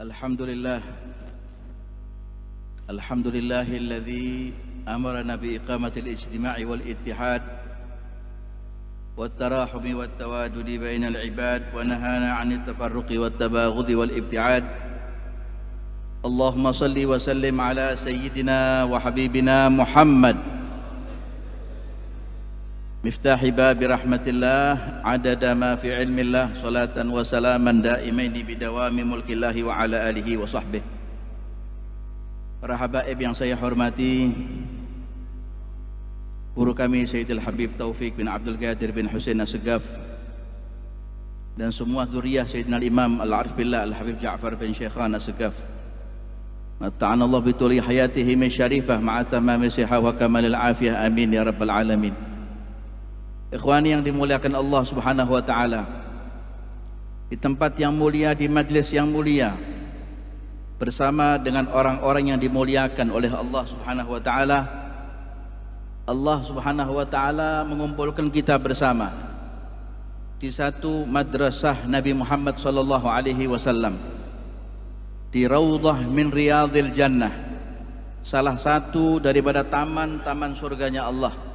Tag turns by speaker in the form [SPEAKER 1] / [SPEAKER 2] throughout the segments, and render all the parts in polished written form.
[SPEAKER 1] Alhamdulillah Alhamdulillahilladzi amarna bi iqamatil ijtima'i wal ittihad wat tarahumi wat tawadudi bainal ibad wa nahana 'anit tafarruqi wat tabaghudi wal ibti'ad. Allahumma salli wa sallim ala sayyidina wa habibina Muhammad miftahi babi rahmatillah adada ma fi ilmillah salatan wa salaman daimaini bidawami mulkillahi wa ala alihi wa sahbihi. Para habaib yang saya hormati, guru kami Sayyidil Habib Taufik bin Abdul Qadir bin Husain As-Segaf dan semua zuriyah Sayyidina Imam Al-Arif Billah Al-Habib Ja'far bin Syekhan As-Segaf, mata'anallah bituli hayatihi min syarifah ma'a tamami sihah wa kamalil afiyah, amin ya rabbal alamin. Ikhwani yang dimuliakan Allah Subhanahu wa ta'ala, di tempat yang mulia, di majlis yang mulia, bersama dengan orang-orang yang dimuliakan oleh Allah Subhanahu wa ta'ala, Allah Subhanahu wa ta'ala mengumpulkan kita bersama di satu madrasah Nabi Muhammad sallallahu alaihi wasallam, di Raudhah min Riyadhil Jannah, salah satu daripada taman-taman surganya Allah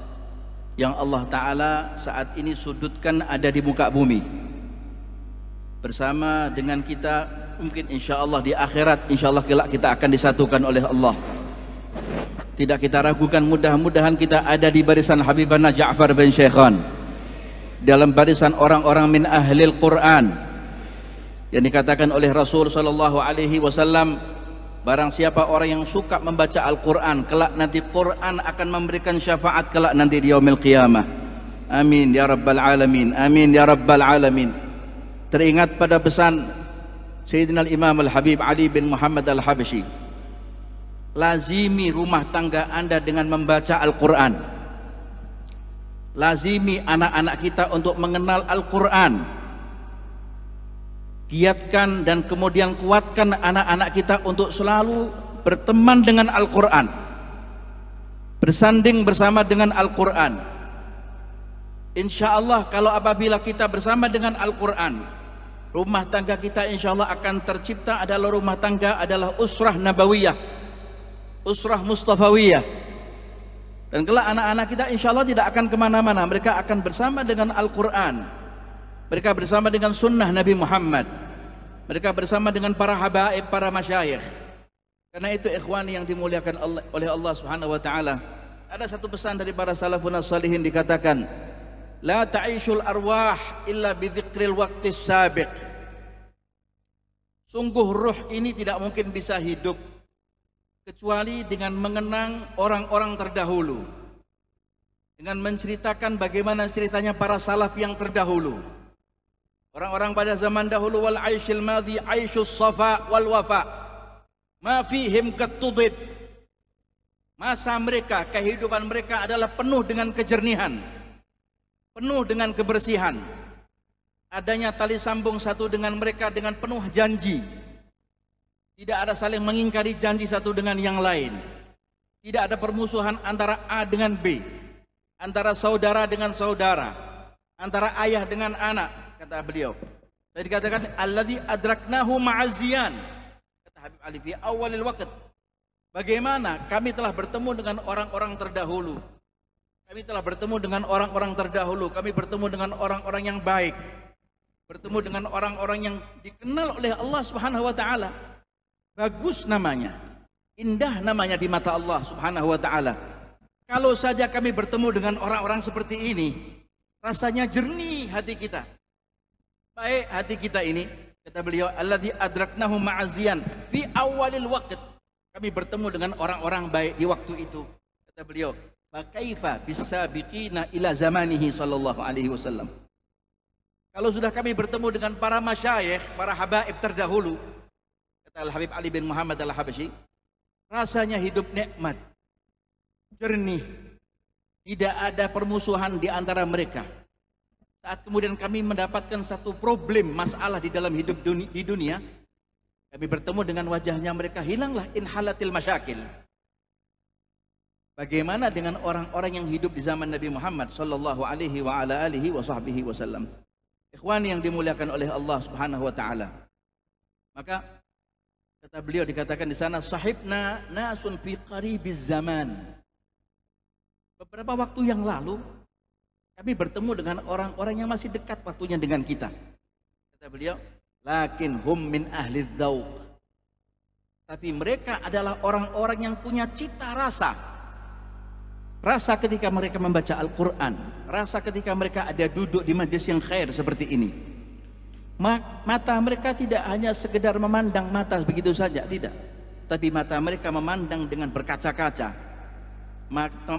[SPEAKER 1] yang Allah Ta'ala saat ini sudutkan ada di muka bumi. Bersama dengan kita mungkin insya Allah di akhirat, insya Allah kelak kita akan disatukan oleh Allah. Tidak kita ragukan, mudah-mudahan kita ada di barisan Habibana Ja'far bin Syekhan, dalam barisan orang-orang min ahlil Quran, yang dikatakan oleh Rasul sallallahu alaihi wasallam, barang siapa orang yang suka membaca Al-Quran, kelak nanti Quran akan memberikan syafaat kelak nanti di yaumil qiyamah. Amin ya rabbal alamin, amin ya rabbal alamin. Teringat pada pesan Sayyidina Imam Al-Habib Ali bin Muhammad Al-Habsyi, lazimi rumah tangga Anda dengan membaca Al-Quran. Lazimi anak-anak kita untuk mengenal Al-Quran. Giatkan dan kemudian kuatkan anak-anak kita untuk selalu berteman dengan Al-Quran, bersanding bersama dengan Al-Quran. Insya Allah kalau apabila kita bersama dengan Al-Quran, rumah tangga kita insya Allah akan tercipta adalah rumah tangga adalah usrah nabawiyah, usrah mustafawiyah. Dan kelak anak-anak kita insya Allah tidak akan kemana-mana, mereka akan bersama dengan Al-Quran, mereka bersama dengan sunnah Nabi Muhammad, mereka bersama dengan para habaib, para masyayikh. Karena itu ikhwani yang dimuliakan oleh Allah Subhanahu wa ta'ala, ada satu pesan dari para salafun as-salihin, dikatakan la ta'ishul arwah illa bidzikril waqtis sabiq. Sungguh ruh ini tidak mungkin bisa hidup kecuali dengan mengenang orang-orang terdahulu, dengan menceritakan bagaimana ceritanya para salaf yang terdahulu. Orang-orang pada zaman dahulu, wal aishil madhi aishus safa wal wafa ma fihim katudid. Masa mereka, kehidupan mereka adalah penuh dengan kejernihan, penuh dengan kebersihan. Adanya tali sambung satu dengan mereka dengan penuh janji. Tidak ada saling mengingkari janji satu dengan yang lain. Tidak ada permusuhan antara A dengan B, antara saudara dengan saudara, antara ayah dengan anak. Kata beliau, saya dikatakan alladzi adraknahu ma'aziyan, kata Habib Ali, fi awalil waqt. Bagaimana kami telah bertemu dengan orang-orang terdahulu, kami telah bertemu dengan orang-orang terdahulu, kami bertemu dengan orang-orang yang baik, bertemu dengan orang-orang yang dikenal oleh Allah Subhanahu wa ta'ala. Bagus namanya, indah namanya di mata Allah Subhanahu wa ta'ala. Kalau saja kami bertemu dengan orang-orang seperti ini, rasanya jernih hati kita, baik hati kita ini. Kata beliau, alladzi adraknahu ma'aziyan fi awalil waqt. Kami bertemu dengan orang-orang baik di waktu itu. Kata beliau, fa kaifa bisabiqina ila zamanihi sallallahu alaihi wasallam. Kalau sudah kami bertemu dengan para masyayikh, para habaib terdahulu, kata Al-Habib Ali bin Muhammad Al-Habsyi, rasanya hidup nikmat, jernih, tidak ada permusuhan di antara mereka. Saat kemudian kami mendapatkan satu problem, masalah di dalam hidup di dunia, kami bertemu dengan wajahnya mereka, hilanglah inhalatil masyakil. Bagaimana dengan orang-orang yang hidup di zaman Nabi Muhammad sallallahu alaihi wa ala alihi wa sahbihi wasallam? Ikhwani yang dimuliakan oleh Allah Subhanahu wa taala. Maka Kata beliau, dikatakan di sana, sahibna nasun fi qaribiz zaman. Beberapa waktu yang lalu kami bertemu dengan orang-orang yang masih dekat waktunya dengan kita. Kata beliau, lakin hum min ahli dzauq. Tapi mereka adalah orang-orang yang punya cita rasa. Rasa ketika mereka membaca Al-Quran, rasa ketika mereka ada duduk di majlis yang khair seperti ini. Mata mereka tidak hanya sekedar memandang mata begitu saja, tidak. Tapi mata mereka memandang dengan berkaca-kaca.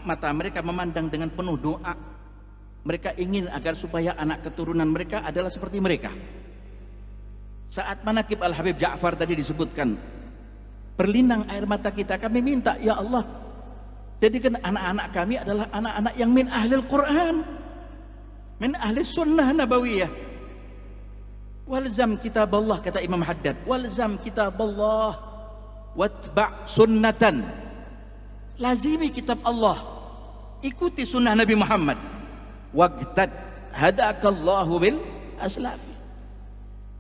[SPEAKER 1] Mata mereka memandang dengan penuh doa. Mereka ingin agar supaya anak keturunan mereka adalah seperti mereka. Saat manaqib Al-Habib Ja'far tadi disebutkan, berlinang air mata kita, kami minta, ya Allah, jadikan anak-anak kami adalah anak-anak yang min ahlil Quran, min ahli sunnah nabawiyah. Walzam kitab Allah, kata Imam Haddad, walzam kitab Allah watba' sunnatan. Lazimi kitab Allah, ikuti sunnah Nabi Muhammad. Waqtad hadakallahu bil aslafi.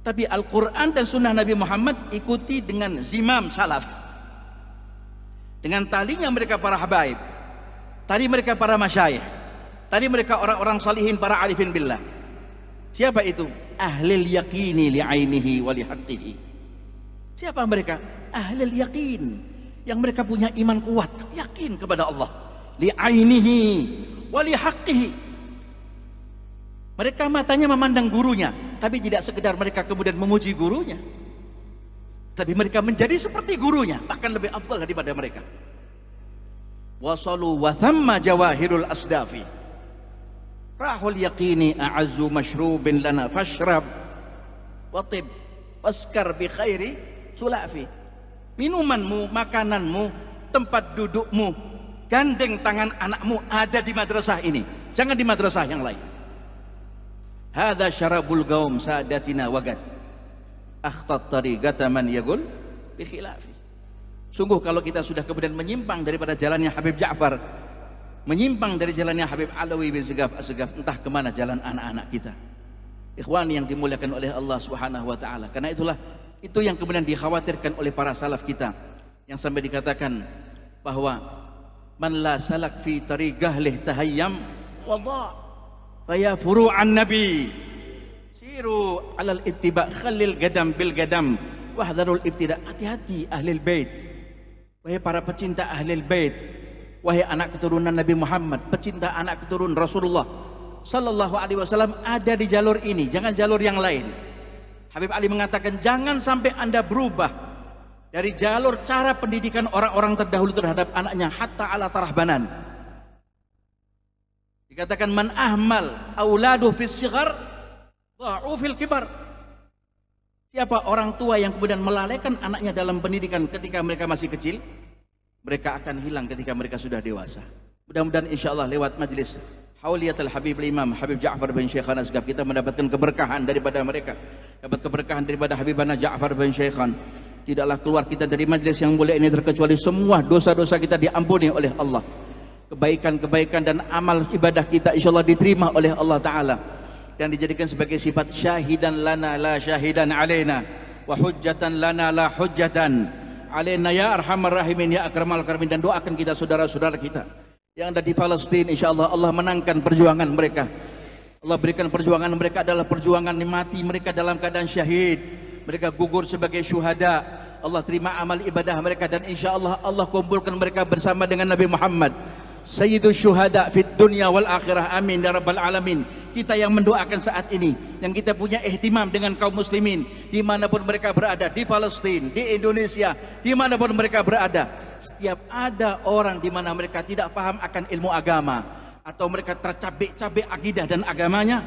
[SPEAKER 1] Tapi Al-Quran dan sunnah Nabi Muhammad ikuti dengan zimam salaf, dengan talinya mereka para habaib, tali mereka para masyayikh, tali mereka orang-orang salihin, para arifin billah. Siapa itu? Ahlil yaqini li'ainihi wa lihaqqihi. Siapa mereka? Ahlil yaqin, yang mereka punya iman kuat, yakin kepada Allah, li'ainihi wa lihaqqihi. Mereka matanya memandang gurunya, tapi tidak sekedar mereka kemudian memuji gurunya, tapi mereka menjadi seperti gurunya, bahkan lebih afdal daripada mereka. Wasalu wa thamma jawahirul asdafi. Rahul yaqini a'azzu mashrubin lana fashrab watib waskar bi khairi sulafi. Minumanmu, makananmu, tempat dudukmu, gandeng tangan anakmu ada di madrasah ini, jangan di madrasah yang lain. Hadza syarabul gaum sadatina wagad akhtat tariqata man yaqul bi khilafi. Sungguh kalau kita sudah kemudian menyimpang daripada jalannya Habib Ja'far, menyimpang dari jalannya Habib Alawi bin Segaf As-Segaf, entah kemana jalan anak-anak kita. Ikhwan yang dimuliakan oleh Allah Subhanahu wa taala. Karena itulah itu yang kemudian dikhawatirkan oleh para salaf kita, yang sampai dikatakan bahwa man la salak fi tariqah lih tahayyam wada fa ya furu'an nabi siru alal ittiba khalil gadam bil gadam wahdharul ibtida. Hati-hati ahlul bait, wahai para pecinta ahlul bait, wahai anak keturunan Nabi Muhammad, pecinta anak keturunan Rasulullah Sallallahu Alaihi Wasallam, ada di jalur ini, jangan jalur yang lain. Habib Ali mengatakan jangan sampai anda berubah dari jalur cara pendidikan orang-orang terdahulu terhadap anaknya, hatta ala tarahbanan. Dikatakan man ahmal auladu fis sighar dha'u fil kibar. Siapa orang tua yang kemudian melalaikan anaknya dalam pendidikan ketika mereka masih kecil, mereka akan hilang ketika mereka sudah dewasa. Mudah-mudahan insyaallah lewat majlis Hauliyatul Habib Imam Habib Ja'far bin Syekhana As-Segaf kita mendapatkan keberkahan daripada mereka, dapat keberkahan daripada Habibana Ja'far bin Syekhan. Tidaklah keluar kita dari majlis yang mulia ini terkecuali semua dosa-dosa kita diampuni oleh Allah, kebaikan-kebaikan dan amal ibadah kita insyaallah diterima oleh Allah Ta'ala dan dijadikan sebagai sifat syahidan lana la syahidan alaina wa hujjatan lana la hujjatan alaina ya arhamar rahimin ya akramal akramin. Dan doakan kita saudara-saudara kita yang ada di Palestina, insyaallah Allah menangkan perjuangan mereka. Allah berikan perjuangan mereka adalah perjuangan mati mereka dalam keadaan syahid, mereka gugur sebagai syuhada. Allah terima amal ibadah mereka dan insyaallah Allah kumpulkan mereka bersama dengan Nabi Muhammad Sayyidus Syuhada fid dunya wal akhirah, amin ya rabbal alamin. Kita yang mendoakan saat ini, yang kita punya ihtimam dengan kaum muslimin dimanapun mereka berada, di Palestina, di Indonesia, dimanapun mereka berada. Setiap ada orang di mana mereka tidak paham akan ilmu agama atau mereka tercabik-cabik akidah dan agamanya,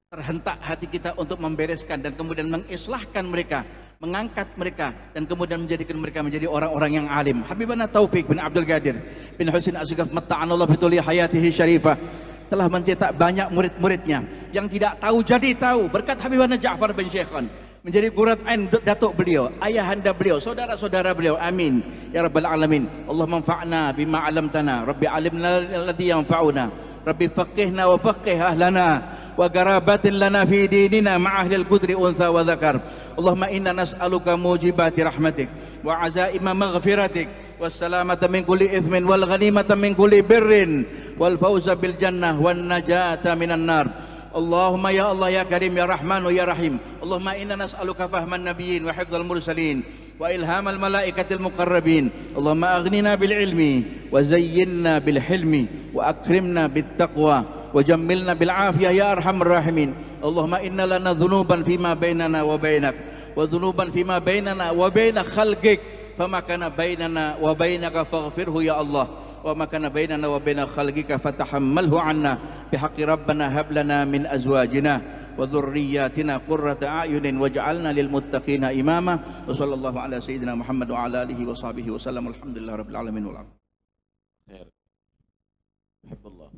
[SPEAKER 1] terhentak hati kita untuk membereskan dan kemudian mengislahkan mereka, mengangkat mereka dan kemudian menjadikan mereka menjadi orang-orang yang alim. Habibana Taufik bin Abdul Qadir bin Husain As-Segaf matta'anallahu bituli hayatihi syarifah telah mencetak banyak murid-muridnya yang tidak tahu jadi tahu berkat Habibana Ja'far bin Syekhan, menjadi qurat ain datuk beliau, ayahanda beliau, saudara-saudara beliau. Amin ya rabbal alamin. Allah manfa'na bima 'allamtana, rabbi 'allimna alladhi yanfa'una, rabbi faqihna wa faqih ahlana وقرابة لنا في ديننا مع أهل القدر أنثى وذكر. اللهم إنا نسألك موجبات رحمتك وعزائم مغفرتك والسلامة من كل إثم والغنيمة من كل بر والفوز بالجنة والنجاة من النار. اللهم يا الله يا كريم يا رحمن يا رحيم. اللهم إنا نسألك فهم النبيين وحفظ المرسلين وإلهام الملائكة المقربين. اللهم أغننا بالعلم وزينا بالحلم وأكرمنا بالتقوى وجملنا بالعافية يا أرحم الراحمين. اللهم إنا لنا ذنوبا فيما بيننا وبينك وذنوبا فيما بيننا وبين خلقك فما كان بيننا وبينك فاغفره يا الله وما كان بيننا وبين خلقك فتحمله عنا بحق ربنا هب لنا من أزواجنا وذرياتنا قرة أعين واجعلنا للمتقين إماما. وصلى الله على سيدنا محمد وعلى آله وصحبه وسلم. الحمد لله رب العالمين والعالمين.
[SPEAKER 2] أحب الله.